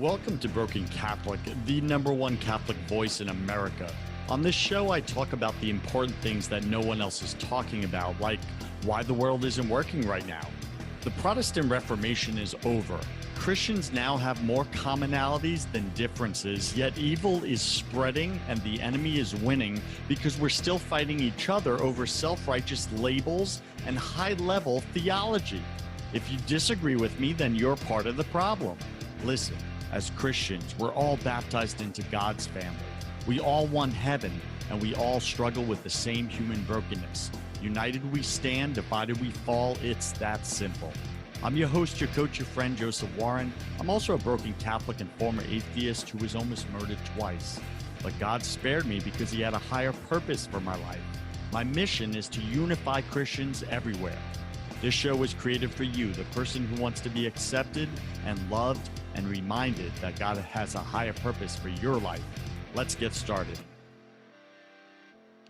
Welcome to Broken Catholic, the #1 Catholic voice in America. On this show, I talk about the important things that no one else is talking about, like why the world isn't working right now. The Protestant Reformation is over. Christians now have more commonalities than differences, yet evil is spreading and the enemy is winning because we're still fighting each other over self-righteous labels and high-level theology. If you disagree with me, then you're part of the problem. Listen, as Christians, we're all baptized into God's family. We all want heaven, and we all struggle with the same human brokenness. United we stand, divided we fall. It's that simple. I'm your host, your coach, your friend, Joseph Warren. I'm also a broken Catholic and former atheist who was almost murdered twice. But God spared me because he had a higher purpose for my life. My mission is to unify Christians everywhere. This show was created for you, the person who wants to be accepted and loved and reminded that God has a higher purpose for your life. Let's get started.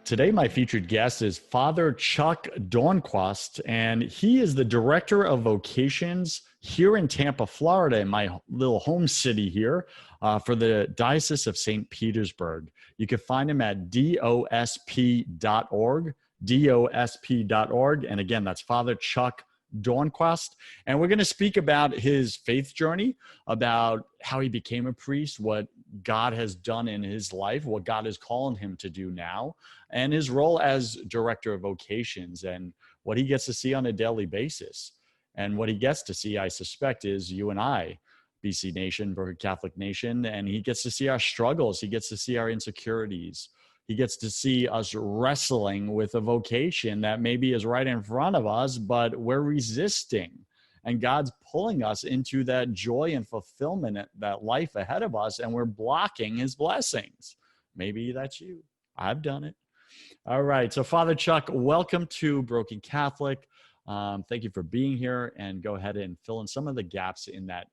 Today, my featured guest is Father Chuck Dornquast, and he is the director of Vocations here in Tampa, Florida, in my little home city here, for the Diocese of St. Petersburg. You can find him at dosp.org. dosp.org. And again, that's Father Chuck Dornquast. And we're going to speak about his faith journey, about how he became a priest, what God has done in his life, what God is calling him to do now, and his role as director of Vocations and what he gets to see on a daily basis. And what he gets to see, I suspect, is you and I, BC Nation, Broken Catholic Nation, and he gets to see our struggles. He gets to see our insecurities. He gets to see us wrestling with a vocation that maybe is right in front of us, but we're resisting. And God's pulling us into that joy and fulfillment, that life ahead of us, and we're blocking his blessings. Maybe that's you. I've done it. All right. So Father Chuck, welcome to Broken Catholic. Thank you for being here, and go ahead and fill in some of the gaps in that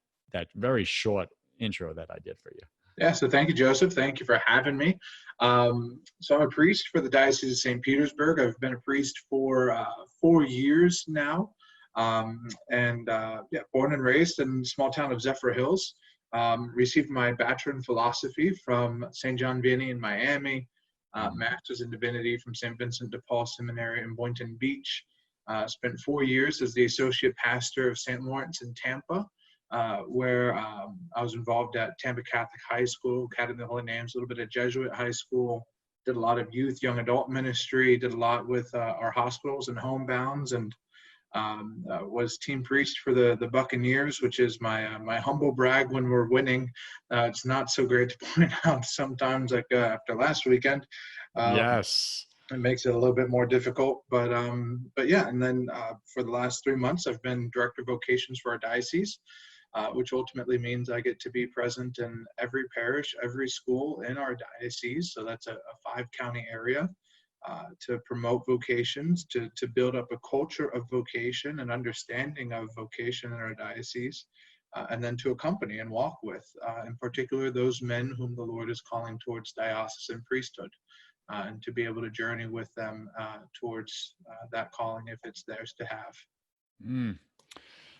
very short intro that I did for you. Yeah, so thank you, Joseph. Thank you for having me. So I'm a priest for the Diocese of St. Petersburg. I've been a priest for 4 years now, born and raised in the small town of Zephyr Hills. Received my Bachelor in Philosophy from St. John Vianney in Miami, Master's in Divinity from St. Vincent de Paul Seminary in Boynton Beach. Spent 4 years as the Associate Pastor of St. Lawrence in Tampa, where I was involved at Tampa Catholic High School, Academy of the Holy Names, a little bit of Jesuit high school, did a lot of youth, young adult ministry, did a lot with our hospitals and homebounds, and was team priest for the Buccaneers, which is my humble brag when we're winning. It's not so great to point out sometimes, like after last weekend. Yes. It makes it a little bit more difficult, but yeah. And then for the last 3 months, I've been director of Vocations for our diocese, which ultimately means I get to be present in every parish, every school in our diocese. So that's a 5-county area, to promote vocations, to build up a culture of vocation and understanding of vocation in our diocese, and then to accompany and walk with, in particular, those men whom the Lord is calling towards diocesan priesthood. And to be able to journey with them towards that calling if it's theirs to have.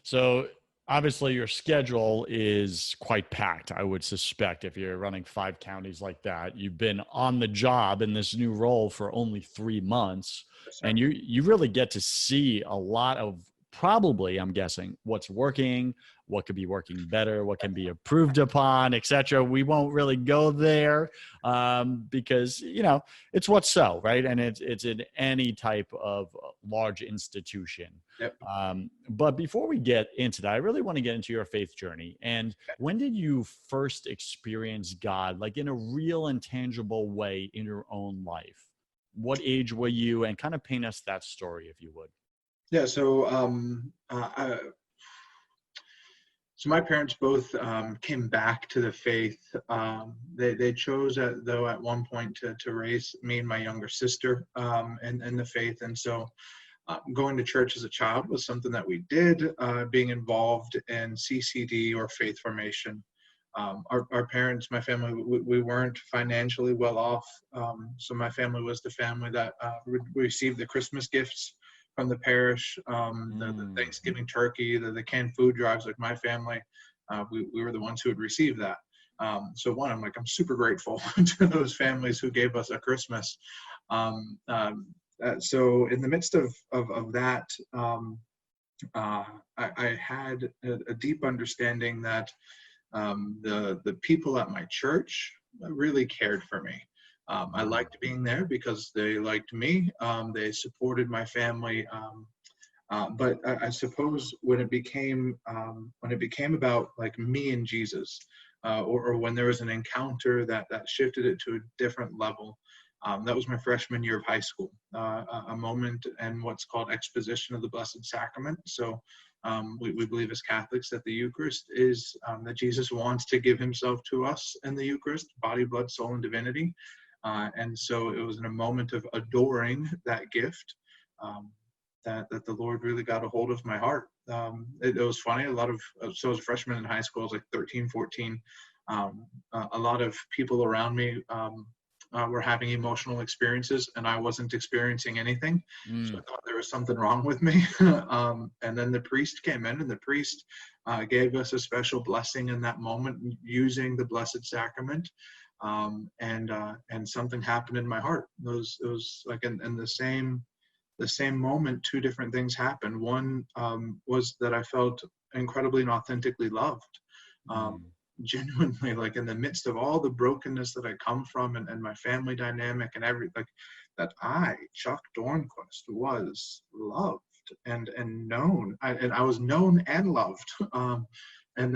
So obviously your schedule is quite packed, I would suspect, if you're running 5 counties like that. You've been on the job in this new role for only 3 months, and you really get to see a lot of, probably, I'm guessing, what's working, what could be working better, what can be improved upon, etc. We won't really go there because, it's what's so, right? And it's in any type of large institution. Yep. But before we get into that, I really want to get into your faith journey. And when did you first experience God, like in a real and tangible way in your own life? What age were you? And kind of paint us that story, if you would. Yeah, so my parents both came back to the faith. They chose, though, at one point to raise me and my younger sister in the faith. And so going to church as a child was something that we did, being involved in CCD or faith formation. Our parents, my family, we weren't financially well off. So my family was the family that received the Christmas gifts from the parish, the Thanksgiving turkey, the canned food drives, like my family. we were the ones who had received that. So one, I'm super grateful to those families who gave us a Christmas. So in the midst of that, I had a deep understanding that the people at my church really cared for me. I liked being there because they liked me. They supported my family. But I suppose when it became about like me and Jesus, or when there was an encounter that shifted it to a different level, that was my freshman year of high school, a moment in what's called exposition of the Blessed Sacrament. So we believe as Catholics that the Eucharist is, that Jesus wants to give himself to us in the Eucharist, body, blood, soul, and divinity. And so it was in a moment of adoring that gift that the Lord really got a hold of my heart. It was funny, so I was a freshman in high school, I was like 13, 14. A lot of people around me were having emotional experiences, and I wasn't experiencing anything. So I thought there was something wrong with me. And then the priest came in, and the priest gave us a special blessing in that moment using the Blessed Sacrament. And something happened in my heart. It was like in the same moment, two different things happened. One was that I felt incredibly and authentically loved. Genuinely, like in the midst of all the brokenness that I come from and my family dynamic and everything, that I, Chuck Dornquast, was loved and known. I was known and loved. And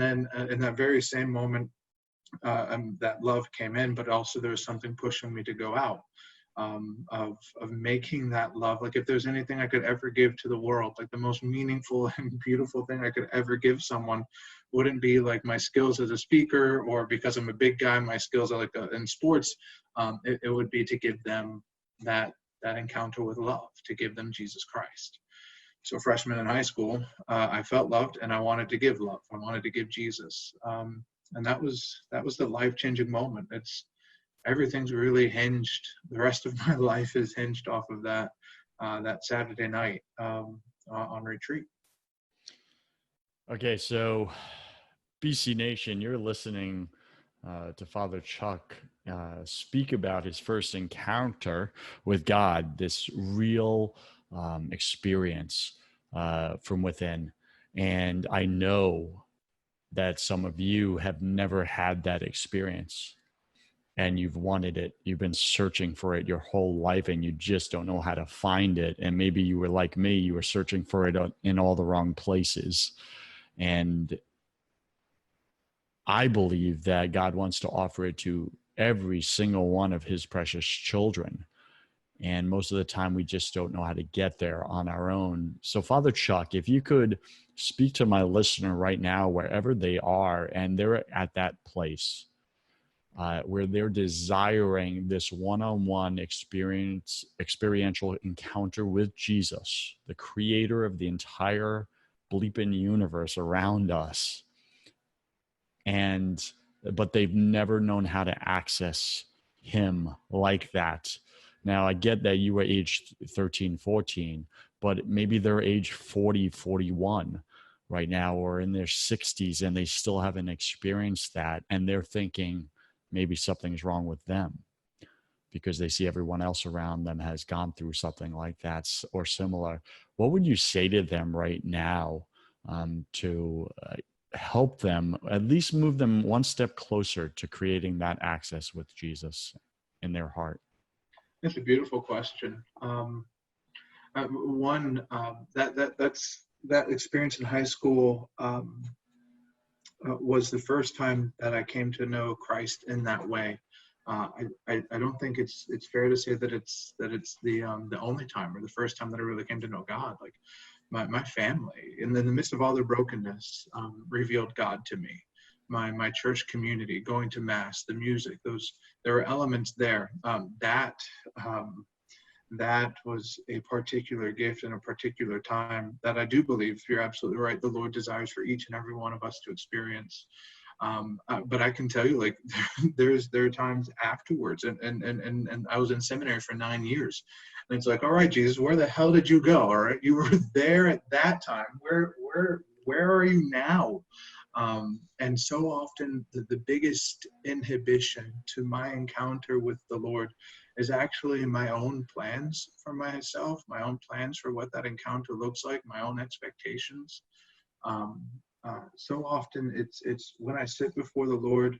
then in that very same moment, that love came in, but also there was something pushing me to go out. Of making that love, like if there's anything I could ever give to the world, like the most meaningful and beautiful thing I could ever give someone wouldn't be like my skills as a speaker, or because I'm a big guy, my skills are like in sports. It would be to give them that encounter with love, to give them Jesus Christ. So freshman in high school, I felt loved and I wanted to give love. I wanted to give Jesus. And that was the life-changing moment. Everything's really hinged. The rest of my life is hinged off of that Saturday night on retreat. Okay, so BC Nation, you're listening to Father Chuck speak about his first encounter with God, this real experience from within. And I know that some of you have never had that experience. And you've wanted it, you've been searching for it your whole life, and you just don't know how to find it. And maybe you were like me, you were searching for it in all the wrong places. And I believe that God wants to offer it to every single one of his precious children. And most of the time, we just don't know how to get there on our own. So Father Chuck, if you could speak to my listener right now, wherever they are, and they're at that place, where they're desiring this one-on-one experiential encounter with Jesus, the creator of the entire bleeping universe around us. But they've never known how to access him like that. Now, I get that you were aged 13, 14, but maybe they're age 40, 41 right now, or in their 60s, and they still haven't experienced that. And they're thinking, maybe something's wrong with them because they see everyone else around them has gone through something like that or similar. What would you say to them right now to help them, at least move them one step closer to creating that access with Jesus in their heart? That's a beautiful question. That experience in high school was the first time that I came to know Christ in that way. I don't think it's fair to say that it's the only time or the first time that I really came to know God. Like my family, and in the midst of all their brokenness, revealed God to me. My church community, going to mass, the music, there were elements there that was a particular gift and a particular time that I do believe, you're absolutely right, the Lord desires for each and every one of us to experience. But I can tell you, like, there are times afterwards, and I was in seminary for 9 years, and it's like, all right, Jesus, where the hell did you go? All right, you were there at that time. Where are you now? And so often the biggest inhibition to my encounter with the Lord is actually my own plans for myself, my own plans for what that encounter looks like, my own expectations. So often it's when I sit before the Lord,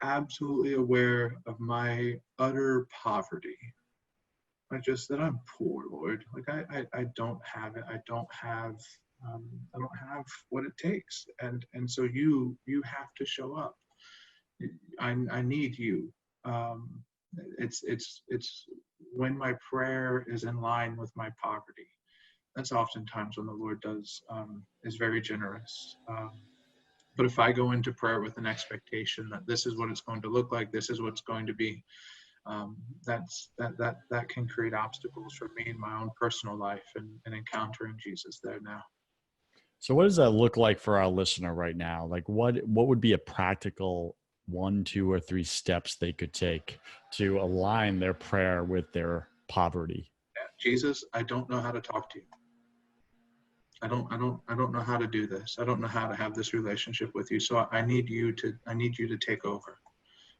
absolutely aware of my utter poverty. Like just that I'm poor, Lord. Like I don't have it. I don't have what it takes. And so you have to show up. I need you. It's when my prayer is in line with my poverty. That's oftentimes when the Lord is very generous. But if I go into prayer with an expectation that this is what it's going to look like, this is what's going to be, that can create obstacles for me in my own personal life and encountering Jesus there now. So what does that look like for our listener right now? Like what would be a practical 1, 2, or 3 steps they could take to align their prayer with their poverty? Yeah, Jesus, I don't know how to talk to you. I don't know how to do this. I don't know how to have this relationship with you. So I need you to take over.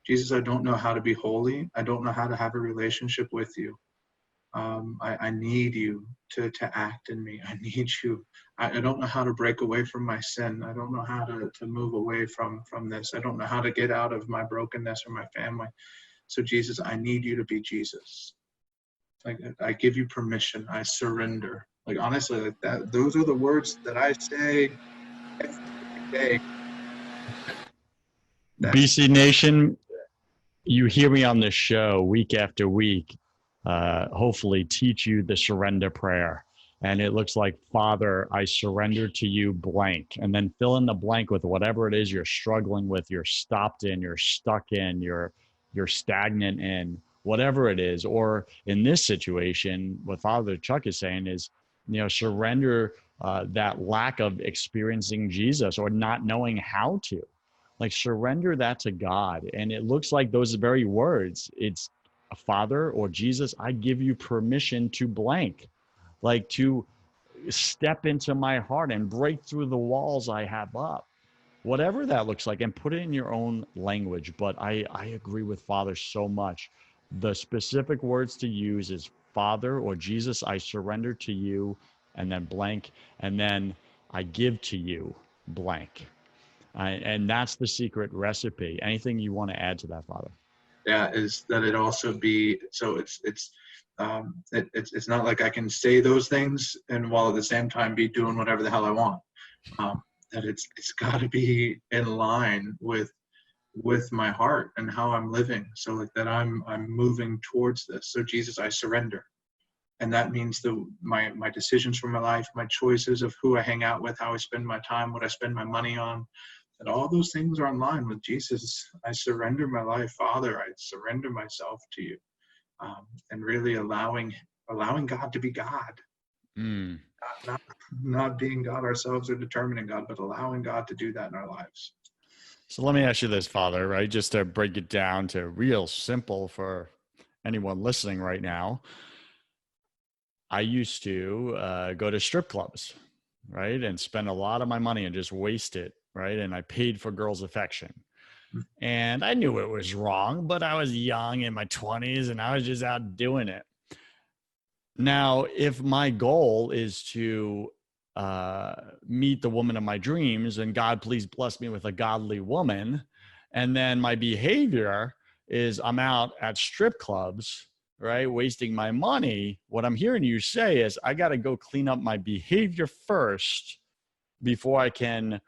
Jesus, I don't know how to be holy. I don't know how to have a relationship with you. I need you to act in me. I need you. I don't know how to break away from my sin. I don't know how to move away from this. I don't know how to get out of my brokenness or my family. So Jesus, I need you to be Jesus. Like I give you permission. I surrender. Like honestly, like that. Those are the words that I say every day. BC Nation, you hear me on this show week after week, hopefully teach you the surrender prayer. And it looks like, Father, I surrender to you blank. And then fill in the blank with whatever it is you're struggling with, you're stopped in, you're stuck in, you're stagnant in, whatever it is. Or in this situation, what Father Chuck is saying is, surrender that lack of experiencing Jesus or not knowing how to. Like surrender that to God. And it looks like those very words, it's Father or Jesus, I give you permission to blank, like to step into my heart and break through the walls I have up, whatever that looks like, and put it in your own language. But I agree with Father so much. The specific words to use is Father or Jesus, I surrender to you, and then blank, and then I give to you blank. And that's the secret recipe. Anything you want to add to that, Father? Yeah, is that it also be so it's not like I can say those things and while at the same time be doing whatever the hell I want. That it's got to be in line with my heart and how I'm living. So like that I'm moving towards this. So Jesus, I surrender. And that means my decisions for my life, my choices of who I hang out with, how I spend my time, what I spend my money on, and all those things are in line with Jesus. I surrender my life, Father. I surrender myself to you, and really allowing God to be God, not being God ourselves or determining God, but allowing God to do that in our lives. So let me ask you this, Father, right? Just to break it down to real simple for anyone listening right now. I used to go to strip clubs, right? And spend a lot of my money and just waste it, right? And I paid for girls' affection. And I knew it was wrong, but I was young in my 20s and I was just out doing it. Now, if my goal is to meet the woman of my dreams and God, please bless me with a godly woman, and then my behavior is I'm out at strip clubs, right, wasting my money, what I'm hearing you say is I got to go clean up my behavior first before I can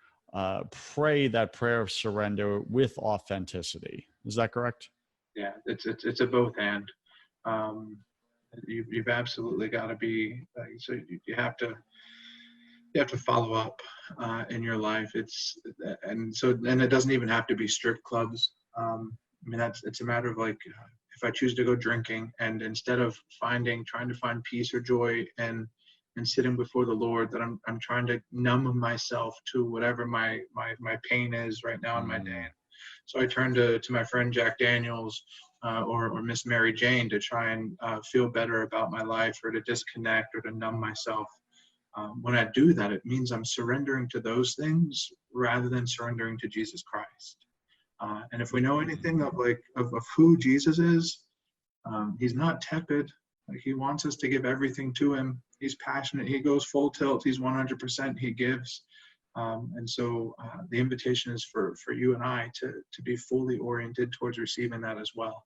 pray that prayer of surrender with authenticity. Is that correct? Yeah, it's a both and. You've absolutely got to be so you have to follow up in your life. And it doesn't even have to be strip clubs. I mean it's a matter of like if I choose to go drinking and instead of trying to find peace or joy and sitting before the Lord, that I'm trying to numb myself to whatever my pain is right now in my day. So I turn to my friend Jack Daniels or Miss Mary Jane to try and feel better about my life or to disconnect or to numb myself. When I do that, it means I'm surrendering to those things rather than surrendering to Jesus Christ. And if we know anything of who Jesus is, he's not tepid. Like, he wants us to give everything to him. He's passionate. He goes full tilt. He's 100%. He gives. And so the invitation is for you and I to be fully oriented towards receiving that as well.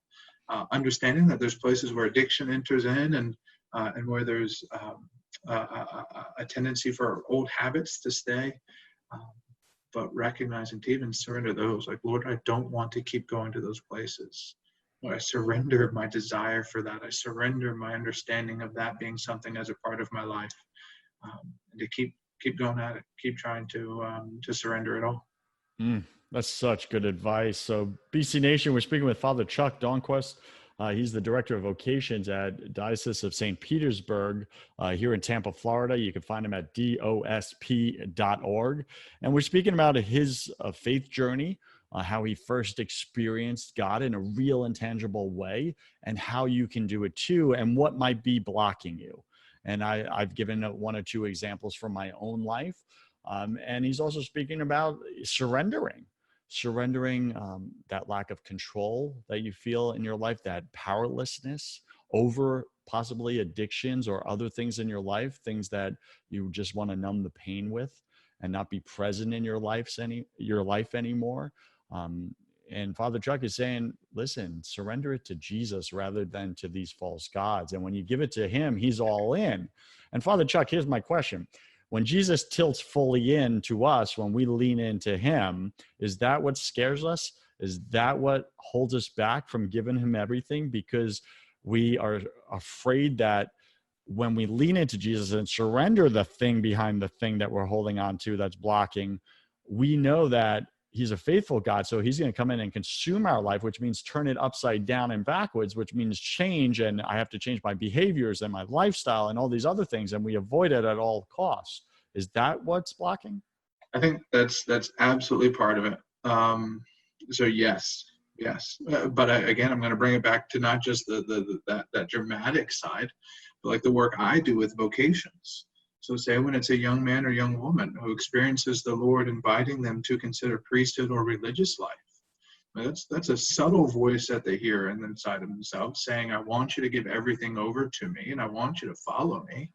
Understanding that there's places where addiction enters in, and where there's a tendency for old habits to stay, but recognizing to even surrender those. Like, Lord, I don't want to keep going to those places. I surrender my desire for that. I surrender my understanding of that being something as a part of my life, and to keep going at it, keep trying to surrender it all. That's such good advice. So, BC Nation, we're speaking with Father Chuck Dornquast. He's the director of Vocations at Diocese of St. Petersburg here in Tampa, Florida. You can find him at dosp.org. And we're speaking about his faith journey, how he first experienced God in a real and tangible way, and how you can do it too, and what might be blocking you. And I've given one or two examples from my own life. And he's also speaking about surrendering that lack of control that you feel in your life, that powerlessness over possibly addictions or other things in your life, things that you just want to numb the pain with and not be present in your life anymore. And Father Chuck is saying, listen, surrender it to Jesus rather than to these false gods. And when you give it to him, he's all in. And Father Chuck, here's my question. When Jesus tilts fully in to us, when we lean into him, is that what scares us? Is that what holds us back from giving him everything? Because we are afraid that when we lean into Jesus and surrender the thing behind the thing that we're holding on to that's blocking, we know that he's a faithful God, so he's going to come in and consume our life, which means turn it upside down and backwards, which means change, and I have to change my behaviors and my lifestyle and all these other things, and we avoid it at all costs. Is that what's blocking? I think that's absolutely part of it. So yes. But again, I'm going to bring it back to not just that dramatic side, but like the work I do with vocations. So say when it's a young man or young woman who experiences the Lord inviting them to consider priesthood or religious life, that's a subtle voice that they hear inside of themselves saying, I want you to give everything over to me and I want you to follow me.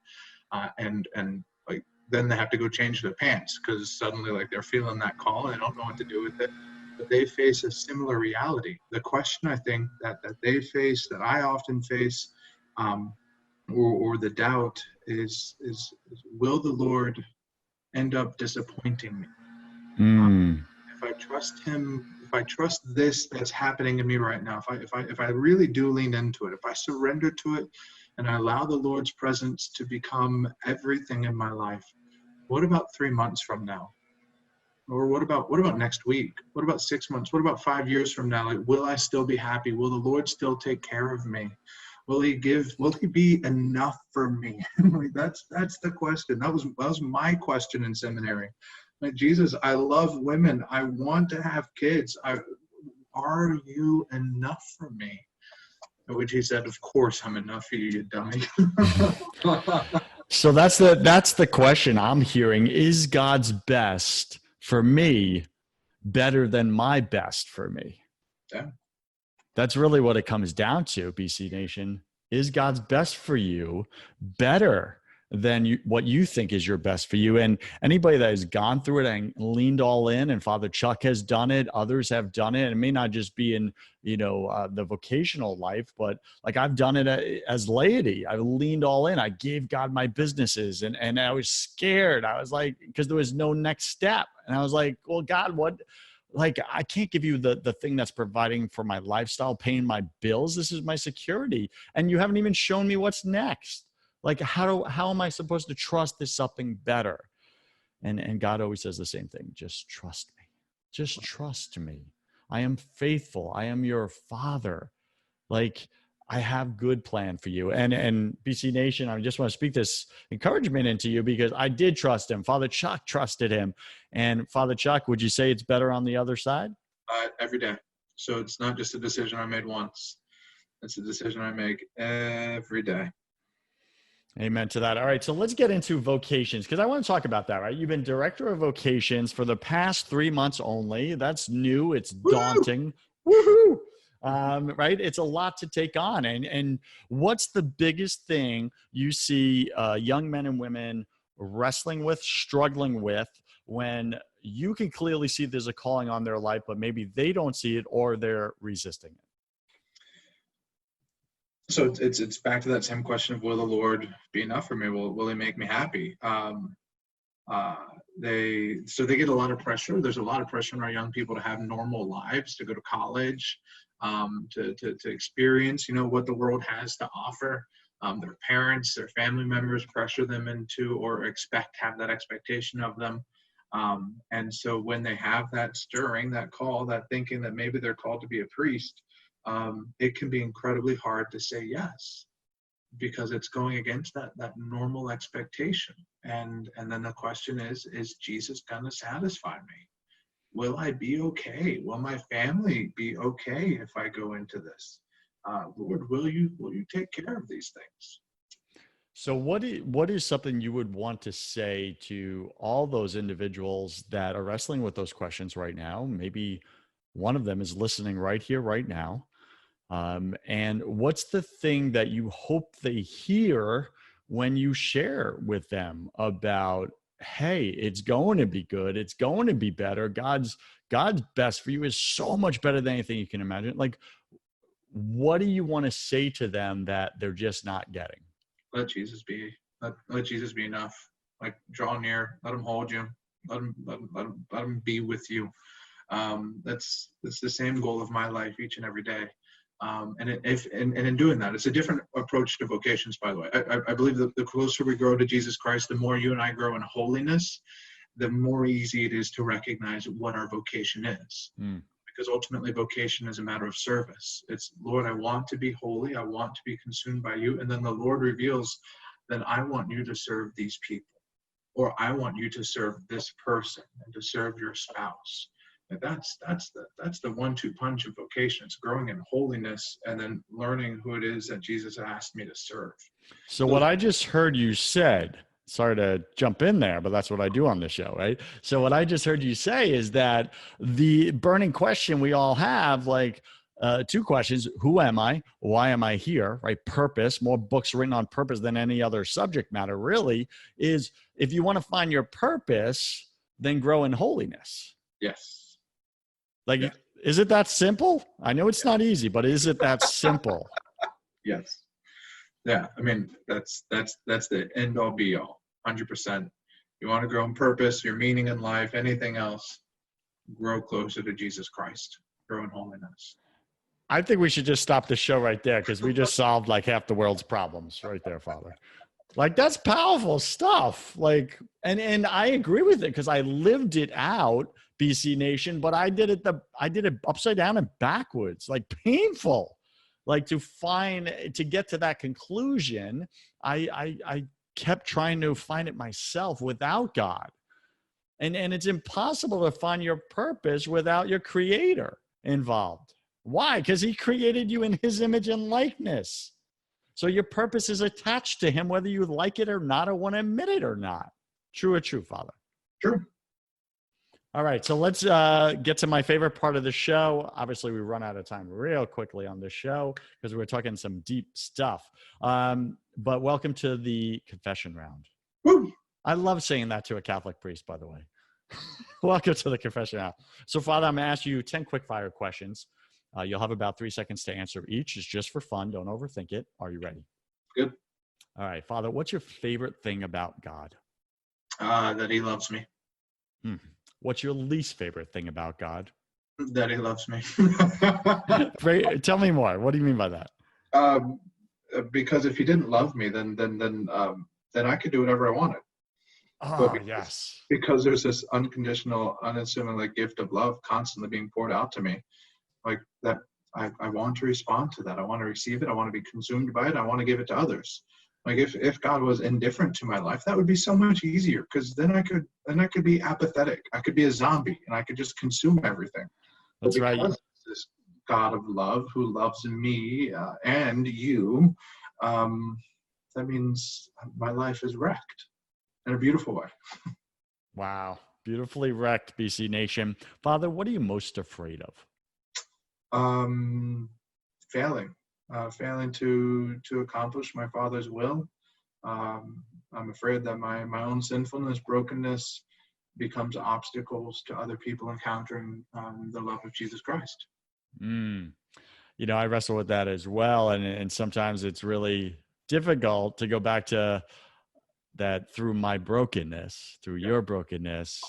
And like, then they have to go change their pants because suddenly like they're feeling that call and they don't know what to do with it. But they face a similar reality. The question I think that they face, that I often face, or the doubt is will the Lord end up disappointing me? If I trust him, if I trust this that's happening to me right now, if I really do lean into it, if I surrender to it and I allow the Lord's presence to become everything in my life, what about 3 months from now? Or what about next week? What about 6 months? What about 5 years from now? Like, will I still be happy? Will the Lord still take care of me? Will he be enough for me? Like, that's the question. That was my question in seminary. Like, Jesus, I love women. I want to have kids. Are you enough for me? At which he said, of course I'm enough for you, you dummy. So that's the question I'm hearing. Is God's best for me better than my best for me? Yeah. That's really what it comes down to, BC Nation. Is God's best for you better than what you think is your best for you? And anybody that has gone through it and leaned all in, and Father Chuck has done it, others have done it. It may not just be in, the vocational life, but like I've done it as laity. I leaned all in. I gave God my businesses and I was scared. I was like, because there was no next step. And I was like, well, God, what? Like, I can't give you the thing that's providing for my lifestyle, paying my bills. This is my security. And you haven't even shown me what's next. Like, how am I supposed to trust there's something better? And God always says the same thing. Just trust me. Just trust me. I am faithful. I am your Father. Like, I have good plan for you. And BC Nation, I just want to speak this encouragement into you because I did trust him. Father Chuck trusted him. And Father Chuck, would you say it's better on the other side? Every day. So it's not just a decision I made once. It's a decision I make every day. Amen to that. All right, so let's get into vocations because I want to talk about that, right? You've been director of vocations for the past 3 months only. That's new. It's Woo! daunting. Woohoo! Right? It's a lot to take on. And what's the biggest thing you see young men and women wrestling with, struggling with, when you can clearly see there's a calling on their life, but maybe they don't see it or they're resisting it? So it's back to that same question of, will the Lord be enough for me? Will He make me happy? They get a lot of pressure. There's a lot of pressure on our young people to have normal lives, to go to college, to experience, what the world has to offer. Their parents, their family members pressure them into, or have that expectation of them. And so when they have that stirring, that call, that thinking that maybe they're called to be a priest, it can be incredibly hard to say yes, because it's going against that normal expectation. And then the question is Jesus going to satisfy me? Will I be okay? Will my family be okay if I go into this? Lord, will you take care of these things? So what is something you would want to say to all those individuals that are wrestling with those questions right now? Maybe one of them is listening right here, right now. And what's the thing that you hope they hear when you share with them about, hey, it's going to be good. It's going to be better. God's best for you is so much better than anything you can imagine. Like, what do you want to say to them that they're just not getting? Let Jesus be. Let Jesus be enough. Like, draw near. Let Him hold you. Let him be with you. That's the same goal of my life each and every day. And in doing that, it's a different approach to vocations, by the way. I believe that the closer we grow to Jesus Christ, the more you and I grow in holiness, the more easy it is to recognize what our vocation is. Because ultimately vocation is a matter of service. It's, Lord, I want to be holy. I want to be consumed by you. And then the Lord reveals, then I want you to serve these people, or I want you to serve this person and to serve your spouse. And that's the 1-2 punch of vocation. It's growing in holiness and then learning who it is that Jesus asked me to serve. So what I just heard you said, sorry to jump in there, but that's what I do on this show, right? So what I just heard you say is that the burning question we all have, like 2 questions: who am I? Why am I here? Right? Purpose. More books written on purpose than any other subject matter, really. Is if you want to find your purpose, then grow in holiness. Yes. Like, yeah. Is it that simple? I know it's not easy, but is it that simple? Yes. Yeah. I mean, that's the end all be all. 100%. You want to grow in purpose, your meaning in life, anything else, grow closer to Jesus Christ. Grow in holiness. I think we should just stop the show right there, because we just solved like half the world's problems right there, Father. Like, that's powerful stuff. Like, and I agree with it, because I lived it out, BC Nation, but I did it upside down and backwards, like painful. Like, to get to that conclusion, I kept trying to find it myself without God. And it's impossible to find your purpose without your Creator involved. Why? Because He created you in His image and likeness. So your purpose is attached to Him, whether you like it or not, or want to admit it or not. True or true, Father? True. All right, so let's get to my favorite part of the show. Obviously, we run out of time real quickly on this show because we're talking some deep stuff. But welcome to the confession round. Woo. I love saying that to a Catholic priest, by the way. Welcome to the confession round. So, Father, I'm going to ask you 10 quick-fire questions. You'll have about 3 seconds to answer each. It's just for fun. Don't overthink it. Are you ready? Good. All right, Father, what's your favorite thing about God? That He loves me. What's your least favorite thing about God? That He loves me. Tell me more. What do you mean by that? Because if He didn't love me, then I could do whatever I wanted. Oh, yes. Because there's this unconditional, unassuming gift of love constantly being poured out to me. Like that, I want to respond to that. I want to receive it. I want to be consumed by it. I want to give it to others. Like if God was indifferent to my life, that would be so much easier, because then I could be apathetic. I could be a zombie and I could just consume everything. That's right. This God of love who loves me and you, that means my life is wrecked in a beautiful way. Wow. Beautifully wrecked, BC Nation. Father, what are you most afraid of? Failing to accomplish my Father's will. I'm afraid that my own sinfulness, brokenness becomes obstacles to other people encountering the love of Jesus Christ. I wrestle with that as well. And sometimes it's really difficult to go back to that through my brokenness, through your brokenness,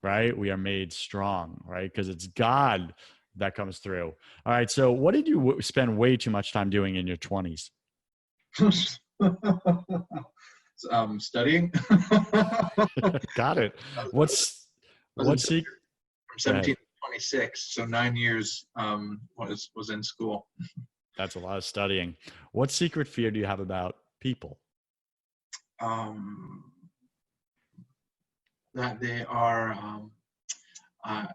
right? We are made strong, right? Because it's God that comes through. All right. So what did you spend way too much time doing in your 20s? Studying. Got it. What's from 17 to 26, so 9 years was in school. That's a lot of studying. What secret fear do you have about people? That they are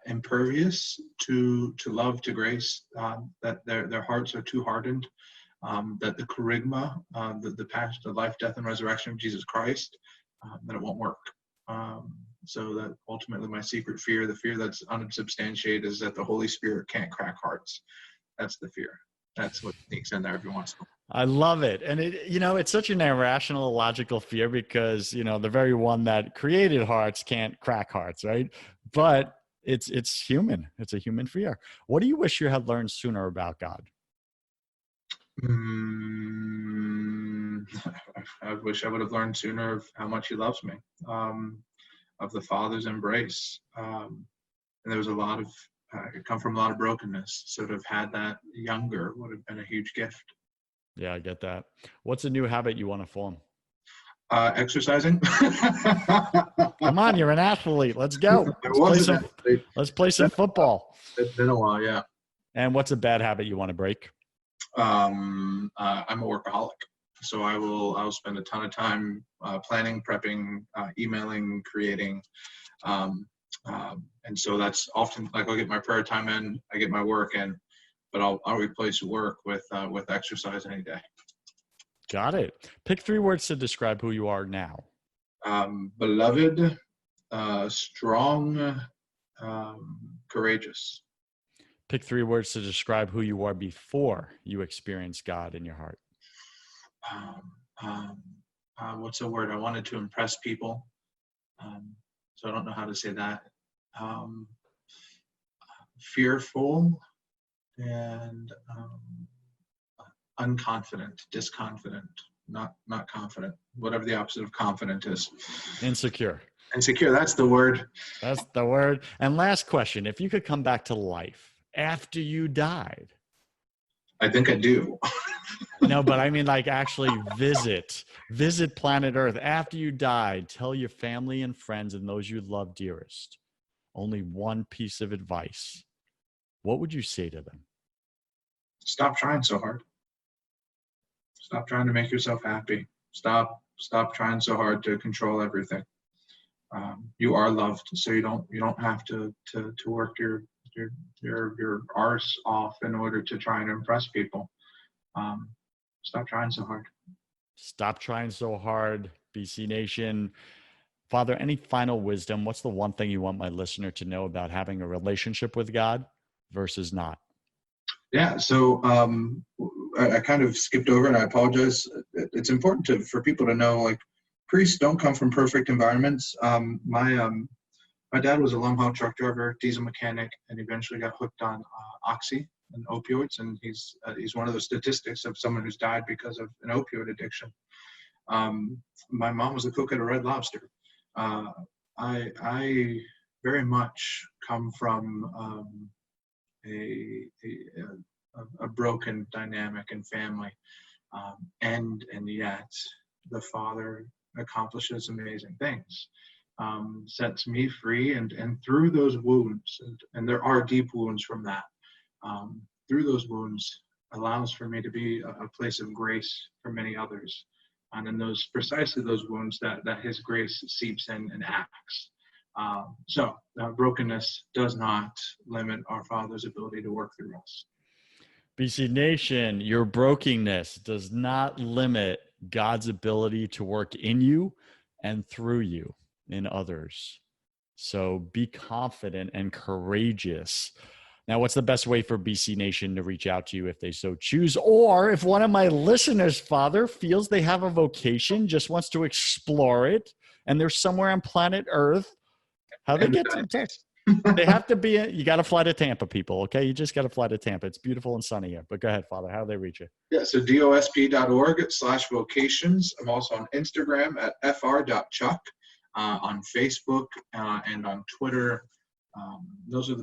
impervious to love, to grace, that their hearts are too hardened, that the charisma, the passion, the life, death, and resurrection of Jesus Christ, that it won't work. So that ultimately my secret fear, the fear that's unsubstantiated, is that the Holy Spirit can't crack hearts. That's the fear. That's what sneaks in there every once in a while. I love it. And it's such an irrational, illogical fear because, the very one that created hearts can't crack hearts, right? But it's human. It's a human fear. What do you wish you had learned sooner about God? I wish I would have learned sooner of how much he loves me, of the Father's embrace. And there was I come from a lot of brokenness, so to have had that younger would have been a huge gift. Yeah, I get that. What's a new habit you want to form? Exercising. Come on, you're an athlete. Let's go. Let's play some football. It's been a while, yeah. And what's a bad habit you want to break? I'm a workaholic, so I'll spend a ton of time planning, prepping, emailing, creating, and so that's often like I'll get my prayer time in, I get my work in, but I'll replace work with exercise any day. Got it. Pick 3 words to describe who you are now. Beloved, strong, courageous. Pick 3 words to describe who you are before you experienced God in your heart. What's a word? I wanted to impress people, so I don't know how to say that. Fearful and unconfident, disconfident, not confident, whatever the opposite of confident is. Insecure. Insecure, that's the word. That's the word. And last question, if you could come back to life after you died. I think I do. No, but I mean like actually visit planet Earth after you died, tell your family and friends and those you love dearest only one piece of advice. What would you say to them? Stop trying so hard. Stop trying to make yourself happy. Stop trying so hard to control everything. You are loved, so you don't have to work your arse off in order to try and impress people. Stop trying so hard. Stop trying so hard, BC Nation. Father, any final wisdom? What's the one thing you want my listener to know about having a relationship with God versus not? Yeah, so I kind of skipped over, and I apologize. It's important for people to know, like, priests don't come from perfect environments. My dad was a long-haul truck driver, diesel mechanic, and eventually got hooked on oxy and opioids, and he's one of those statistics of someone who's died because of an opioid addiction. My mom was a cook at a Red Lobster. I very much come from a broken dynamic and family, and yet the Father accomplishes amazing things, sets me free, and through those wounds, and there are deep wounds from that, through those wounds allows for me to be a place of grace for many others. And in precisely those wounds that his grace seeps in and acts. So brokenness does not limit our Father's ability to work through us. BC Nation, your brokenness does not limit God's ability to work in you and through you in others. So be confident and courageous. Now, what's the best way for BC Nation to reach out to you if they so choose? Or if one of my listeners, Father, feels they have a vocation, just wants to explore it, and they're somewhere on planet Earth, how they get in touch? They have to be, you got to fly to Tampa, people, okay? You just got to fly to Tampa. It's beautiful and sunny here. But go ahead, Father. How do they reach you? Yeah, so dosp.org/vocations. I'm also on Instagram at fr.chuck, on Facebook, and on Twitter. Those are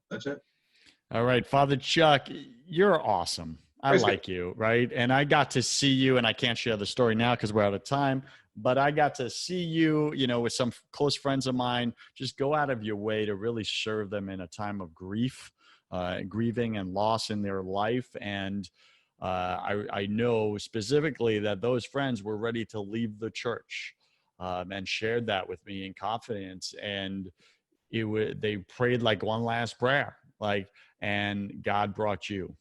that's it. All right, Father Chuck, you're awesome. I like you, right? And I got to see you, and I can't share the story now because we're out of time, but I got to see you, with some close friends of mine, just go out of your way to really serve them in a time of grief, grieving and loss in their life. And I know specifically that those friends were ready to leave the church, and shared that with me in confidence. And they prayed like one last prayer, and God brought you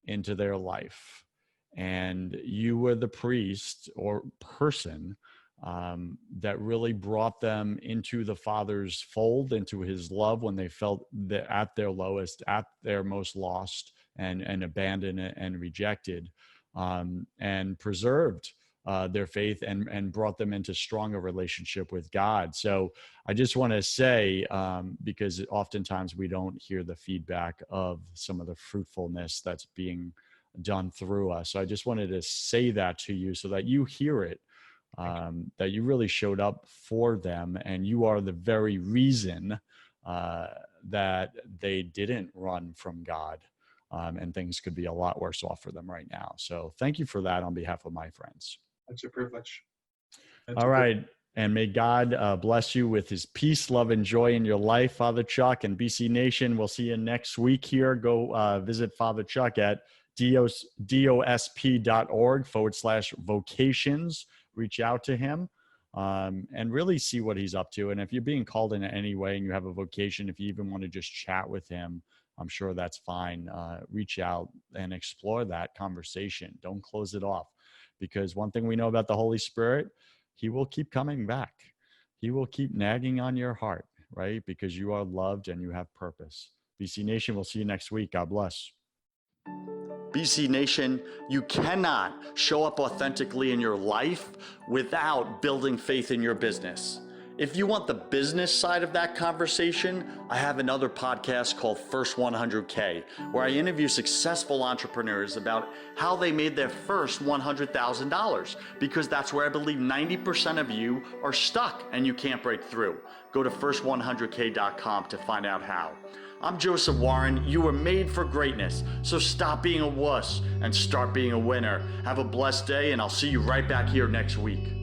into their life, and you were the priest or person that really brought them into the Father's fold, into his love when they felt at their lowest, at their most lost and abandoned and rejected, and preserved their faith and brought them into stronger relationship with God. So I just want to say, because oftentimes we don't hear the feedback of some of the fruitfulness that's being done through us. So I just wanted to say that to you so that you hear it, that you really showed up for them, and you are the very reason that they didn't run from God. And things could be a lot worse off for them right now. So thank you for that on behalf of my friends. It's a privilege. All right. And may God bless you with his peace, love, and joy in your life, Father Chuck. And BC Nation, we'll see you next week here. Go visit Father Chuck at dosp.org/vocations. Reach out to him and really see what he's up to. And if you're being called in any way and you have a vocation, if you even want to just chat with him, I'm sure that's fine. Reach out and explore that conversation. Don't close it off. Because one thing we know about the Holy Spirit, he will keep coming back. He will keep nagging on your heart, right? Because you are loved and you have purpose. BC Nation, we'll see you next week. God bless. BC Nation, you cannot show up authentically in your life without building faith in your business. If you want the business side of that conversation, I have another podcast called First 100K, where I interview successful entrepreneurs about how they made their first $100,000, because that's where I believe 90% of you are stuck and you can't break through. Go to first100k.com to find out how. I'm Joseph Warren. You were made for greatness, so stop being a wuss and start being a winner. Have a blessed day, and I'll see you right back here next week.